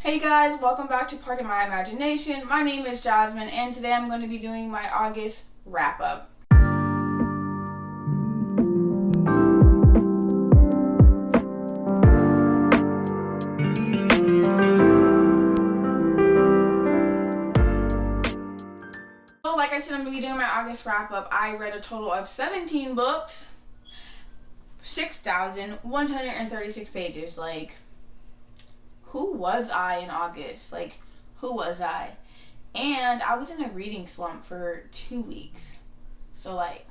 Hey guys, welcome back to Part of My Imagination. My name is Jasmine and today I'm going to be doing my August wrap up. So like I said, I'm going to be doing my August wrap up. I read a total of 17 books, 6,136 pages. Like, who was I in August? Like, who was I? And I was in a reading slump for 2 weeks. So, like,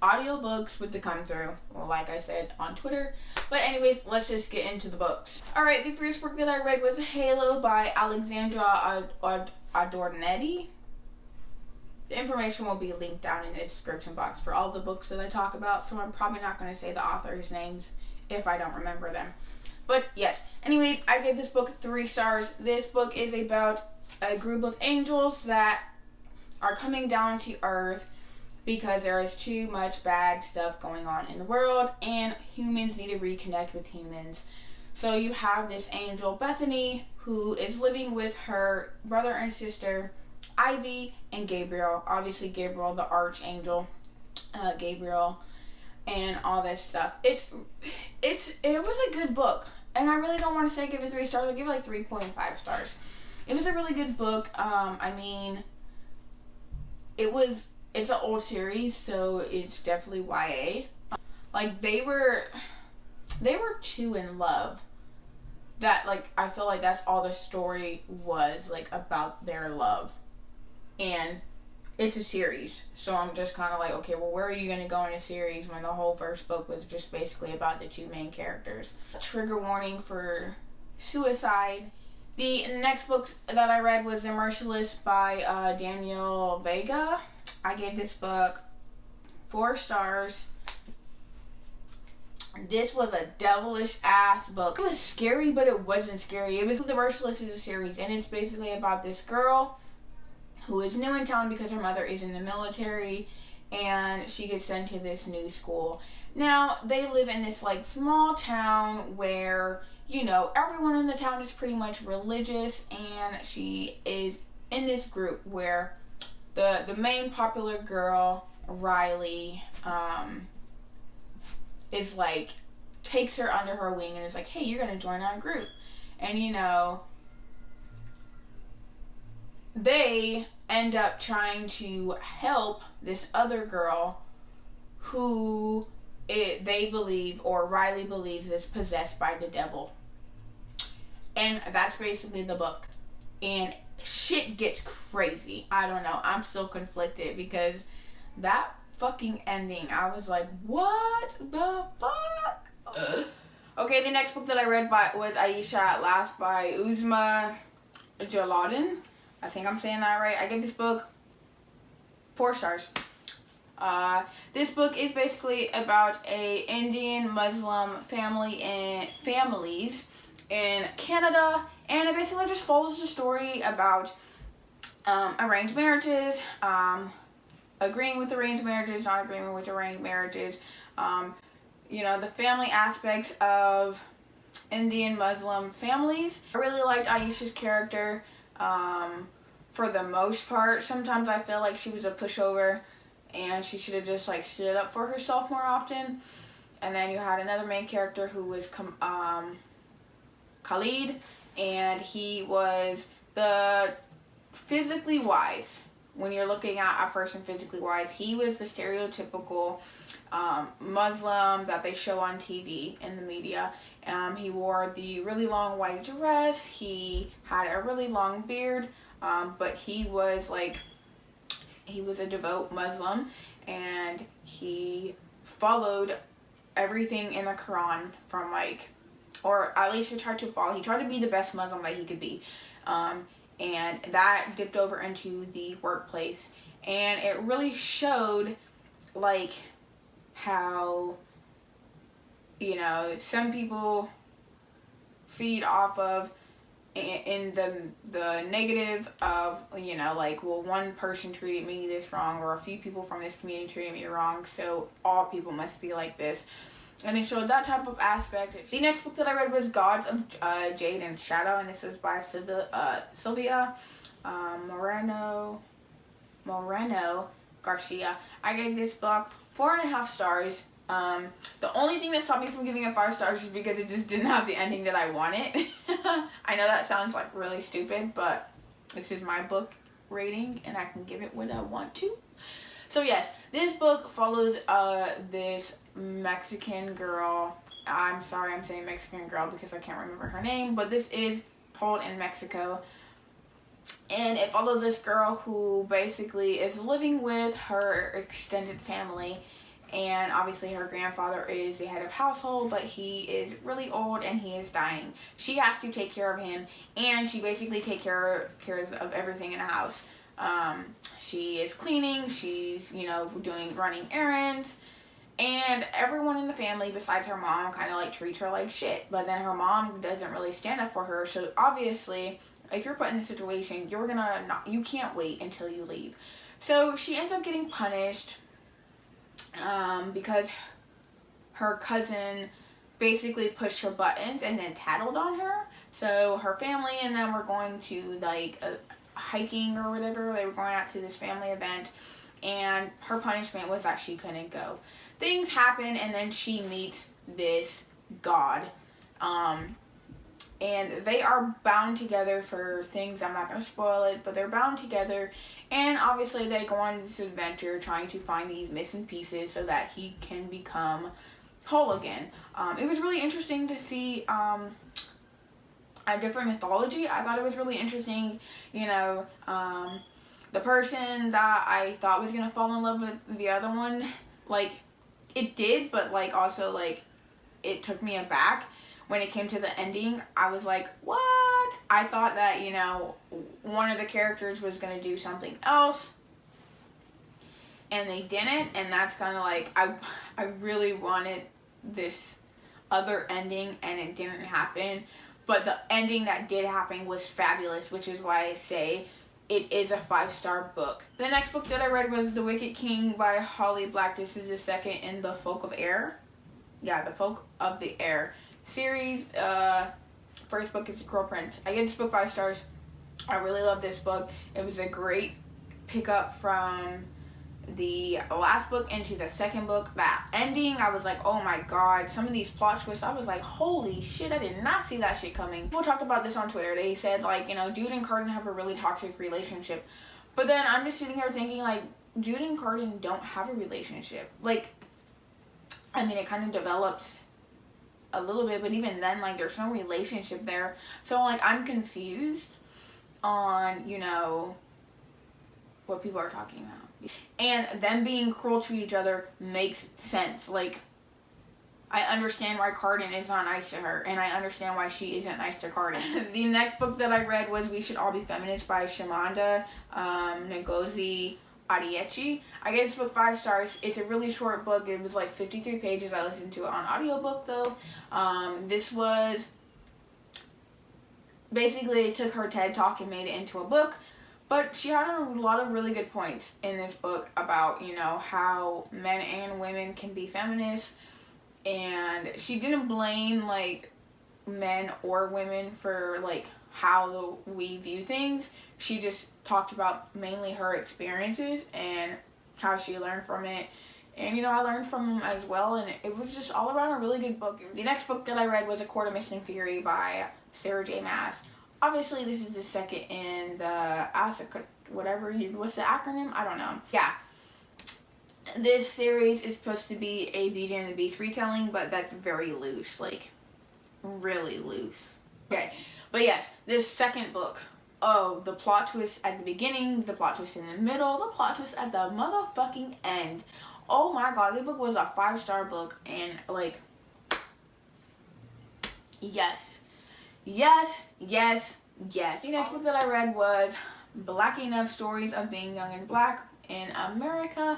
audiobooks with the come through, well, like I said on Twitter. But anyways, let's just get into the books. Alright, the first book that I read was Halo by Alexandra Adornetti. The information will be linked down in the description box for all the books that I talk about. So I'm probably not going to say the authors' names if I don't remember them. But yes, anyways, I gave this book 3 stars. This book is about a group of angels that are coming down to Earth because there is too much bad stuff going on in the world and humans need to reconnect with humans. So you have this angel, Bethany, who is living with her brother and sister, Ivy and Gabriel. Obviously Gabriel, the archangel, Gabriel, and all this stuff. It was a good book. And I really don't want to say give it 3 stars. I'll give it like 3.5 stars. It was a really good book. I mean, it's an old series, so it's definitely YA. Like, they were too in love. That, like, I feel like that's all the story was, like, about their love. And it's a series, so I'm just kind of like, okay, well, where are you going to go in a series when the whole first book was just basically about the 2 main characters? Trigger warning for suicide. The next book that I read was The Merciless by Daniel Vega. I gave this book 4 stars. This was a devilish ass book. It was scary, but it wasn't scary. The Merciless is a series, and it's basically about this girl who is new in town because her mother is in the military and she gets sent to this new school. Now, they live in this like small town where, you know, everyone in the town is pretty much religious, and she is in this group where the main popular girl, Riley, is like, takes her under her wing and is like, hey, you're gonna join our group. And you know, they end up trying to help this other girl who they believe, or Riley believes, is possessed by the devil. And that's basically the book. And shit gets crazy. I don't know. I'm still conflicted because that fucking ending, I was like, what the fuck? Okay, the next book that I read was Aisha at Last by Uzma Jalaluddin. I think I'm saying that right. I gave this book 4 stars. This book is basically about a Indian Muslim families in Canada, and it basically just follows the story about arranged marriages, agreeing with arranged marriages, not agreeing with arranged marriages, you know, the family aspects of Indian Muslim families. I really liked Aisha's character. For the most part, sometimes I feel like she was a pushover and she should have just like stood up for herself more often. And then you had another main character who was Khalid, and he was the physically wise. When you're looking at a person physically wise, he was the stereotypical Muslim that they show on TV in the media. He wore the really long white dress. He had a really long beard, but he was a devout Muslim, and he followed everything in the Quran from or at least he tried to follow. He tried to be the best Muslim that he could be. And that dipped over into the workplace. And it really showed, like, how, you know, some people feed off of in the negative of, you know, like, well, one person treated me this wrong, or a few people from this community treated me wrong, so all people must be like this. And it showed that type of aspect. The next book that I read was Gods of Jade and Shadow, and this was by Sylvia Moreno Garcia. I gave this book 4.5 stars. The only thing that stopped me from giving it 5 stars is because it just didn't have the ending that I wanted. I know that sounds like really stupid, but this is my book rating and I can give it what I want to. So yes, this book follows this Mexican girl. I'm sorry I'm saying Mexican girl because I can't remember her name, but this is told in Mexico. And it follows this girl who basically is living with her extended family. And obviously her grandfather is the head of household, but he is really old and he is dying. She has to take care of him, and she basically takes care of everything in the house. She is cleaning, she's, running errands, and everyone in the family besides her mom kind of like treats her like shit. But then her mom doesn't really stand up for her, so obviously if you're put in this situation, you can't wait until you leave. So she ends up getting punished because her cousin basically pushed her buttons and then tattled on her. So her family and them were going to hiking or whatever. They were going out to this family event, and her punishment was that she couldn't go. Things happen, and then she meets this god. And they are bound together for things. I'm not going to spoil it, but they're bound together. And obviously they go on this adventure trying to find these missing pieces so that he can become whole again. It was really interesting to see a different mythology. I thought it was really interesting, the person that I thought was going to fall in love with the other one, it did, but also it took me aback. When it came to the ending, I was like, what? I thought that, one of the characters was going to do something else, and they didn't, and that's kind of I really wanted this other ending, and it didn't happen, but the ending that did happen was fabulous, which is why I say it is a 5-star book. The next book that I read was The Wicked King by Holly Black. This is the second in the Folk of Air. Yeah, the Folk of the Air series. First book is The Cruel Prince. I gave this book 5 stars. I really love this book. It was a great pickup from the last book into the second book. That ending, I was like, oh my god. Some of these plot twists, I was like, holy shit, I did not see that shit coming. People talked about this on Twitter. They said Jude and Carden have a really toxic relationship. But then I'm just sitting here thinking Jude and Carden don't have a relationship. It kind of develops a little bit, but even then there's no relationship there. So I'm confused on what people are talking about, and them being cruel to each other makes sense. I understand why Carden is not nice to her, and I understand why she isn't nice to Carden. The next book that I read was We Should All Be Feminists by Shimanda Ngozi Adichie. I gave this book 5 stars. It's a really short book. It was 53 pages. I listened to it on audiobook though. This was basically, they took her TED talk and made it into a book. But she had a lot of really good points in this book about, how men and women can be feminists. And she didn't blame men or women for how we view things. She just talked about mainly her experiences and how she learned from it. And, I learned from them as well. And it was just all around a really good book. The next book that I read was A Court of Mist and Fury by Sarah J. Maas. Obviously, this is the second in the what's the acronym? I don't know. Yeah. This series is supposed to be a Beauty and the Beast retelling, but that's very loose. Really loose. Okay. But yes, this second book. Oh, the plot twist at the beginning, the plot twist in the middle, the plot twist at the motherfucking end. Oh my god, this book was a 5-star book, and yes. Yes, yes, yes. The next book that I read was Black Enough Stories of Being Young and Black in America,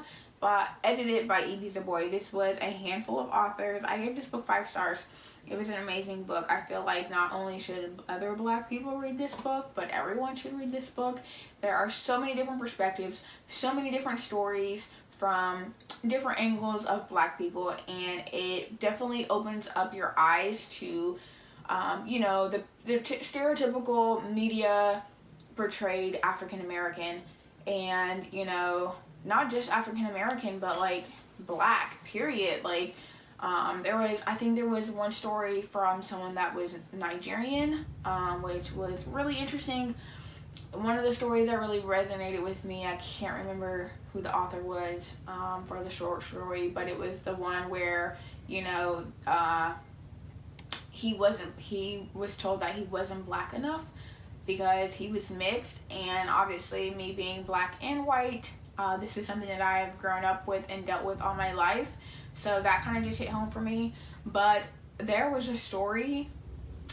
edited by E.B. Zaboy. This was a handful of authors. I gave this book 5 stars. It was an amazing book. I feel not only should other black people read this book, but everyone should read this book. There are so many different perspectives, so many different stories from different angles of Black people, and it definitely opens up your eyes to, you know, the stereotypical media portrayed African American, and, you know, not just African American, but like Black, period. Like, I think there was one story from someone that was Nigerian, which was really interesting. One of the stories that really resonated with me, I can't remember who the author was for the short story, but it was the one where, you know, he was told that he wasn't Black enough because he was mixed, and obviously me being Black and white, this is something that I've grown up with and dealt with all my life, so that kind of just hit home for me. But there was a story,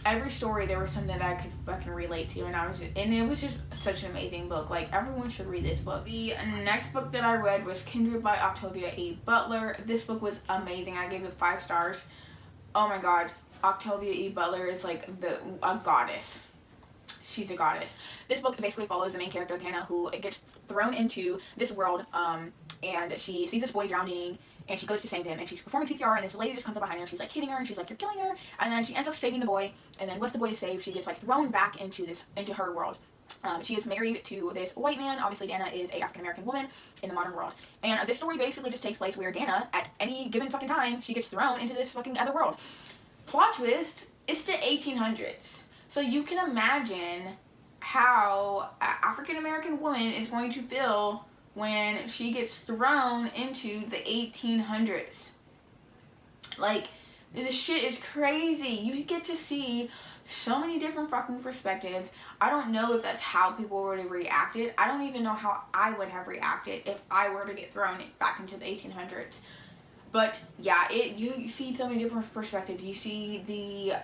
every story there was something that I could fucking relate to, and it was just such an amazing book. Like, everyone should read this book. The next book that I read was Kindred by Octavia E. Butler. This book was amazing. I gave it 5 stars. Oh my god, Octavia E. Butler is like a goddess. She's a goddess. This book basically follows the main character, Dana, who gets thrown into this world, and she sees this boy drowning, and she goes to save him, and she's performing CPR, and this lady just comes up behind her, and she's like hitting her, and she's like, "You're killing her," and then she ends up saving the boy, and then once the boy is saved, she gets like thrown back into her world. She is married to this white man. Obviously, Dana is a African American woman in the modern world, and this story basically just takes place where Dana, at any given fucking time, she gets thrown into this fucking other world. Plot twist: it's the 1800s. So you can imagine how an African American woman is going to feel when she gets thrown into the 1800s. Like, this shit is crazy. You get to see so many different fucking perspectives. I don't know if that's how people would have reacted. I don't even know how I would have reacted if I were to get thrown back into the 1800s. But yeah, you see so many different perspectives. You see the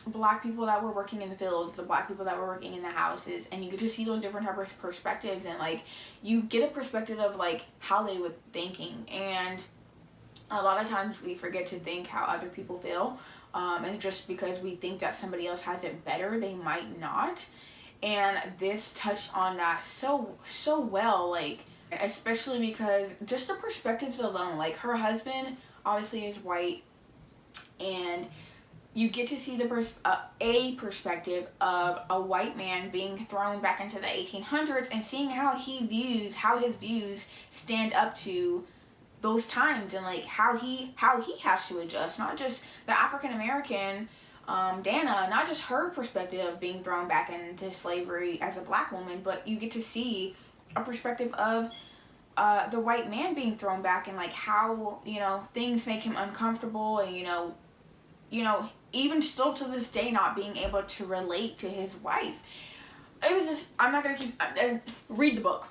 Black people that were working in the fields, the Black people that were working in the houses, and you get to see those different types of perspectives, and like you get a perspective of like how they were thinking. And a lot of times we forget to think how other people feel, and just because we think that somebody else has it better, they might not. And this touched on that so well, like, especially because just the perspectives alone, like her husband obviously is white, and you get to see a perspective of a white man being thrown back into the 1800s and seeing how his views stand up to those times, and like how he has to adjust. Not just the African American Dana, not just her perspective of being thrown back into slavery as a Black woman, but you get to see a perspective of the white man being thrown back, and like how, you know, things make him uncomfortable, and you know, even still to this day not being able to relate to his wife. It was just, I'm not gonna read the book.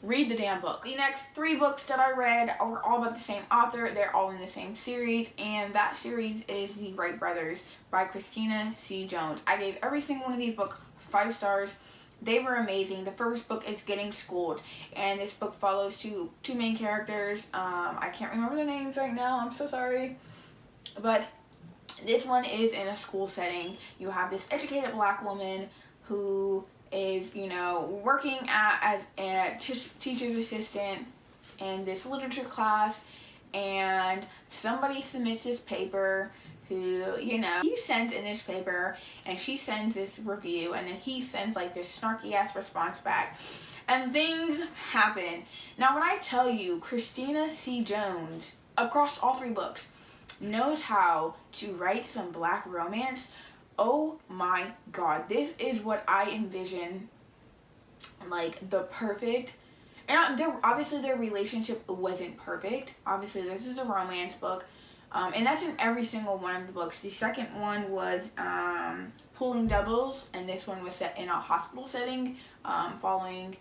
Read the damn book. The next 3 books that I read are all about the same author. They're all in the same series, and that series is The Wright Brothers by Christina C. Jones. I gave every single one of these books 5 stars. They were amazing. The first book is Getting Schooled, and this book follows two main characters. I can't remember their names right now. I'm so sorry. But this one is in a school setting. You have this educated Black woman who is, you know, working as a teacher's assistant in this literature class, and somebody submits this paper who, you know, he sends in this paper, and she sends this review, and then he sends like this snarky ass response back, and things happen. Now when I tell you, Christina C. Jones, across all 3 books, knows how to write some Black romance. Oh my god, this is what I envision, like the perfect, and obviously their relationship wasn't perfect. Obviously this is a romance book, and that's in every single one of the books. The second one was Pulling Doubles, and this one was set in a hospital setting, following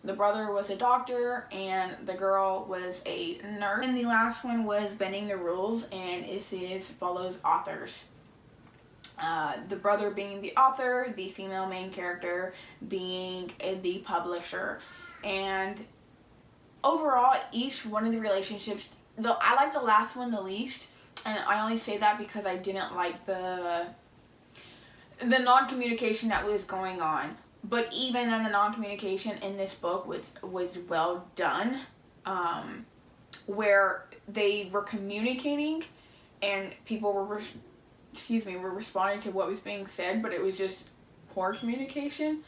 the brother was a doctor and the girl was a nurse. And the last one was Bending the Rules, and it follows authors. The brother being the author, the female main character being the publisher. And overall, each one of the relationships, though I like the last one the least, and I only say that because I didn't like the non-communication that was going on. But even in the non-communication in this book was well done. where they were communicating and people were were responding to what was being said, but it was just poor communication.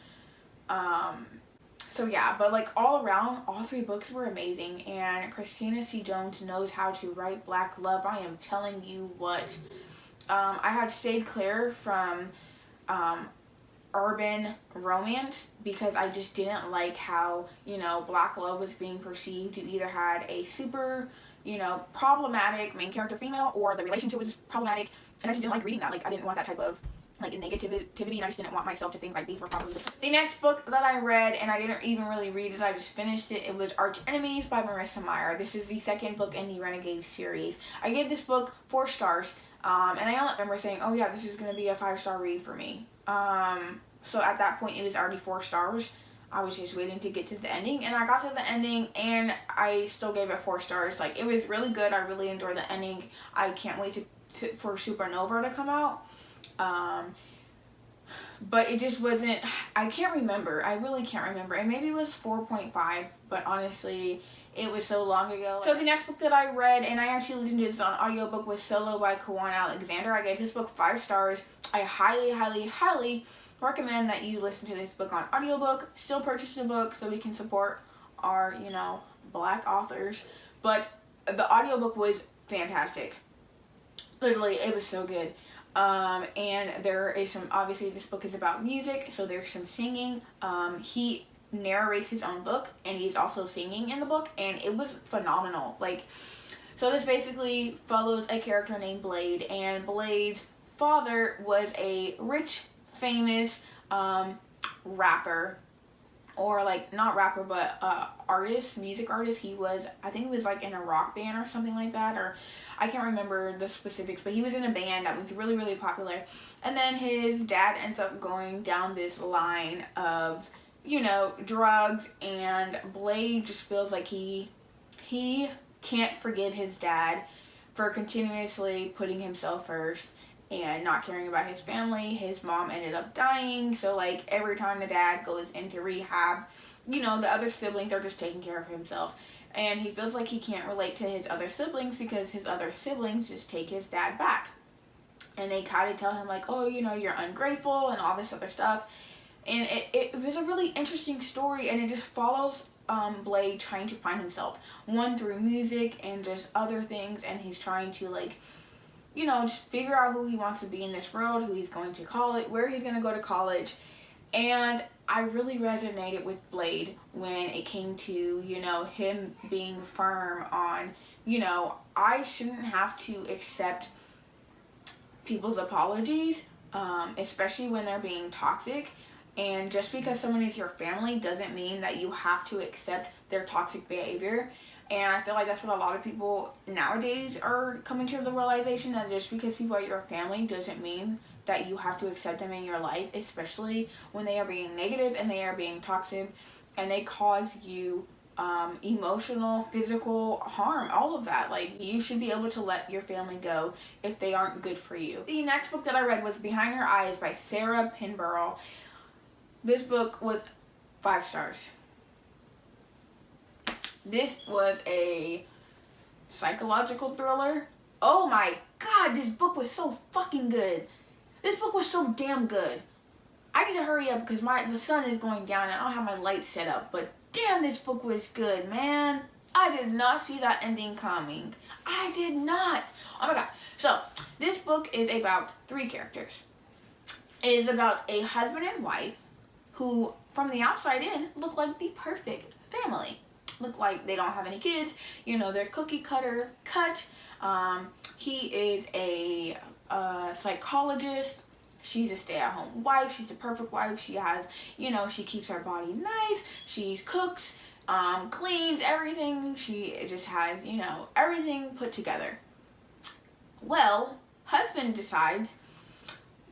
So yeah, but like all around, all 3 books were amazing, and Christina C. Jones knows how to write black love. I am telling you what. I had stayed clear from urban romance because I just didn't like how, black love was being perceived. You either had a super, problematic main character female, or the relationship was just problematic, and I just didn't like reading that. Like, I didn't want that type of negativity, and I just didn't want myself to think like these were probably the next book that I read, and I didn't even really read it, I just finished it. It was Arch Enemies by Marissa Meyer. This is the 2nd book in the Renegade series. I gave this book 4 stars, and I only remember saying, oh yeah, this is going to be a 5-star read for me. So at that point it was already 4 stars. I was just waiting to get to the ending, and I got to the ending and I still gave it 4 stars. Like, it was really good. I really enjoyed the ending. I can't wait for Supernova to come out. But it just wasn't, I can't remember. I really can't remember. And maybe it was 4.5, but honestly, it was so long ago. So the next book that I read, and I actually listened to this on audiobook, was Solo by Kawan Alexander. I gave this book 5 stars. I highly, highly, highly recommend that you listen to this book on audiobook. Still purchase the book so we can support our, black authors. But the audiobook was fantastic. Literally, it was so good. And there is some, obviously this book is about music, so there's some singing. He narrates his own book, and he's also singing in the book, and it was phenomenal. Like, so this basically follows a character named Blade, and Blade's father was a rich, famous, rapper, or like, not rapper, but artist, music artist. He was, I think he was like in a rock band or something like that, or I can't remember the specifics, but he was in a band that was really, really popular. And then his dad ends up going down this line of, drugs, and Blade just feels like he can't forgive his dad for continuously putting himself first and not caring about his family. His mom ended up dying, so like every time the dad goes into rehab, the other siblings are just taking care of himself. And he feels like he can't relate to his other siblings because his other siblings just take his dad back. And they kind of tell him like, oh, you're ungrateful and all this other stuff. And it was a really interesting story, and it just follows Blade trying to find himself. One, through music and just other things, and he's trying to just figure out who he wants to be in this world, who he's going to college, where he's going to go to college. And I really resonated with Blade when it came to, him being firm on, I shouldn't have to accept people's apologies, especially when they're being toxic. And just because someone is your family doesn't mean that you have to accept their toxic behavior. And I feel like that's what a lot of people nowadays are coming to the realization, that just because people are your family doesn't mean that you have to accept them in your life, especially when they are being negative and they are being toxic and they cause you emotional, physical harm, all of that. Like, you should be able to let your family go if they aren't good for you. The next book that I read was Behind Her Eyes by Sarah Pinborough. This book was 5 stars. This was a psychological thriller. Oh my god, this book was so fucking good. This book was so damn good. I need to hurry up because the sun is going down and I don't have my lights set up. But damn, this book was good, man. I did not see that ending coming. I did not. Oh my god. So, this book is about 3 characters. It is about a husband and wife who, from the outside in, look like the perfect family. Look like they don't have any kids. They're cookie cutter cut. He is a psychologist. She's a stay-at-home wife. She's a perfect wife. She has, she keeps her body nice. She cooks, cleans, everything. She just has, everything put together. Well, husband decides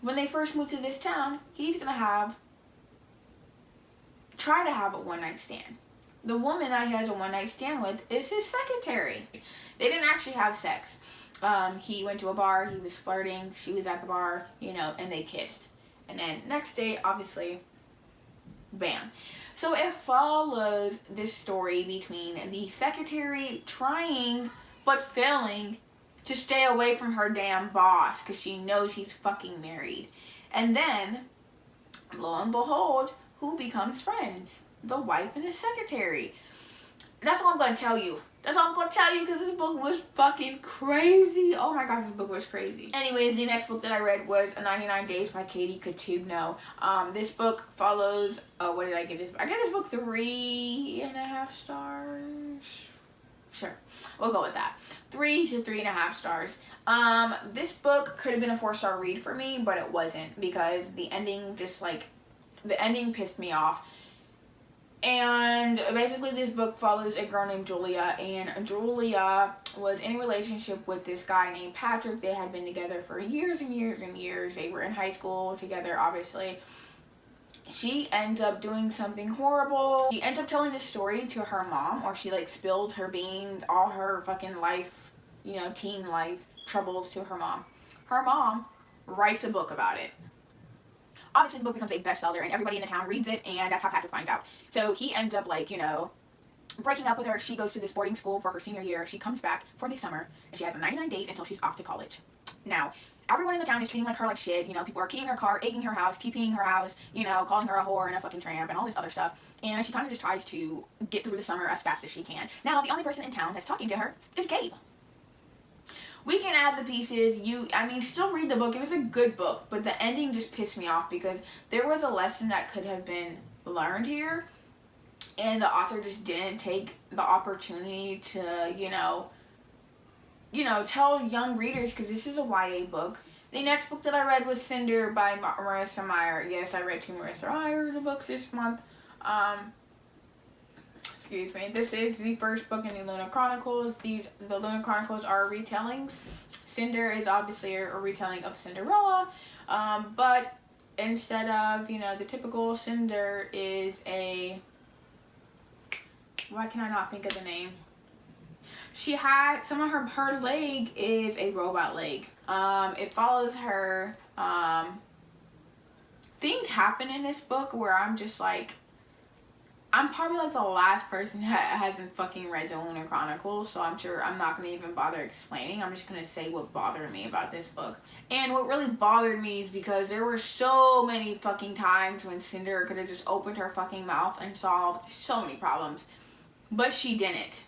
when they first move to this town, he's going to try to have a one-night stand. The woman that he has a one-night stand with is his secretary. They didn't actually have sex. He went to a bar, he was flirting, she was at the bar, and they kissed. And then next day, obviously, Bam. So it follows this story between the secretary trying but failing to stay away from her damn boss because she knows he's fucking married. And then, lo and behold, who becomes friends? The wife and the secretary. That's all I'm going to tell you. That's all I'm going to tell you because this book was fucking crazy. Oh my gosh, this book was crazy. Anyways, the next book that I read was 99 Days by Katie Katubno. This book follows, what did I give this? I gave this book 3.5 stars. Sure, we'll go with that. 3 to 3.5 stars. This book could have been a 4-star read for me, but it wasn't because the ending the ending pissed me off. And basically this book follows a girl named Julia, and Julia was in a relationship with this guy named Patrick. They had been together for years and years and years. They were in high school together, obviously. She ends up doing something horrible. She ends up telling this story to her mom, or she spills her beans, all her fucking life, teen life troubles to her mom. Her mom writes a book about it. Obviously, the book becomes a bestseller, and everybody in the town reads it, and that's how Patrick finds out. So he ends up, breaking up with her. She goes to this boarding school for her senior year. She comes back for the summer, and she has 99 days until she's off to college. Now, everyone in the town is treating her like shit. People are keying her car, egging her house, TPing her house, calling her a whore and a fucking tramp and all this other stuff. And she kind of just tries to get through the summer as fast as she can. Now, the only person in town that's talking to her is Gabe. We can add the pieces. Still read the book. It was a good book, but the ending just pissed me off because there was a lesson that could have been learned here, and the author just didn't take the opportunity to, tell young readers, because this is a YA book. The next book that I read was Cinder by Marissa Meyer. Yes, I read 2 Marissa Meyer books this month. Excuse me. This is the first book in the Luna Chronicles. The Luna Chronicles are retellings. Cinder is obviously a retelling of Cinderella, but instead of, the typical, Cinder is a... Why can I not think of the name? She had some of her leg is a robot leg. It follows her. Things happen in this book where I'm just I'm probably the last person that hasn't fucking read the Lunar Chronicles, so I'm sure I'm not going to even bother explaining. I'm just going to say what bothered me about this book. And what really bothered me is because there were so many fucking times when Cinder could have just opened her fucking mouth and solved so many problems. But she didn't.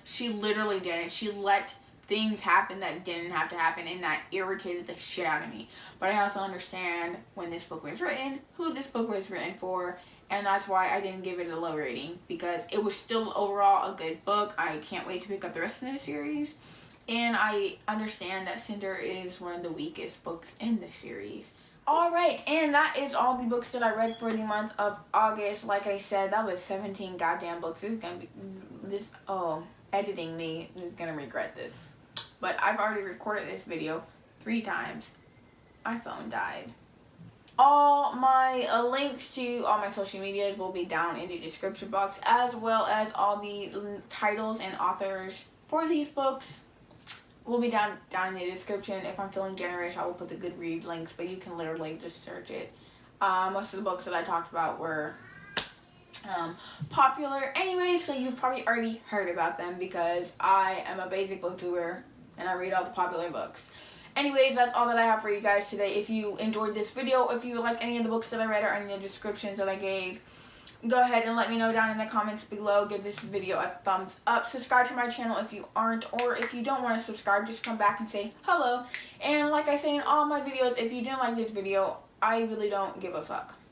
She literally didn't. She let things happen that didn't have to happen, and that irritated the shit out of me. But I also understand when this book was written, who this book was written for, and that's why I didn't give it a low rating, because it was still overall a good book. I can't wait to pick up the rest of the series, and I understand that Cinder is one of the weakest books in the series. Alright, and that is all the books that I read for the month of August. Like I said, that was 17 goddamn books. This is gonna be, editing me is gonna regret this. But I've already recorded this video 3 times. My phone died. All my links to all my social medias will be down in the description box, as well as all the titles and authors for these books will be down in the description. If I'm feeling generous, I will put the good read links, but you can literally just search it. Most of the books that I talked about were popular anyway, so you've probably already heard about them because I am a basic booktuber and I read all the popular books. Anyways, that's all that I have for you guys today. If you enjoyed this video, if you like any of the books that I read or any of the descriptions that I gave, go ahead and let me know down in the comments below. Give this video a thumbs up. Subscribe to my channel if you aren't, or if you don't want to subscribe, just come back and say hello. And like I say in all my videos, if you didn't like this video, I really don't give a fuck.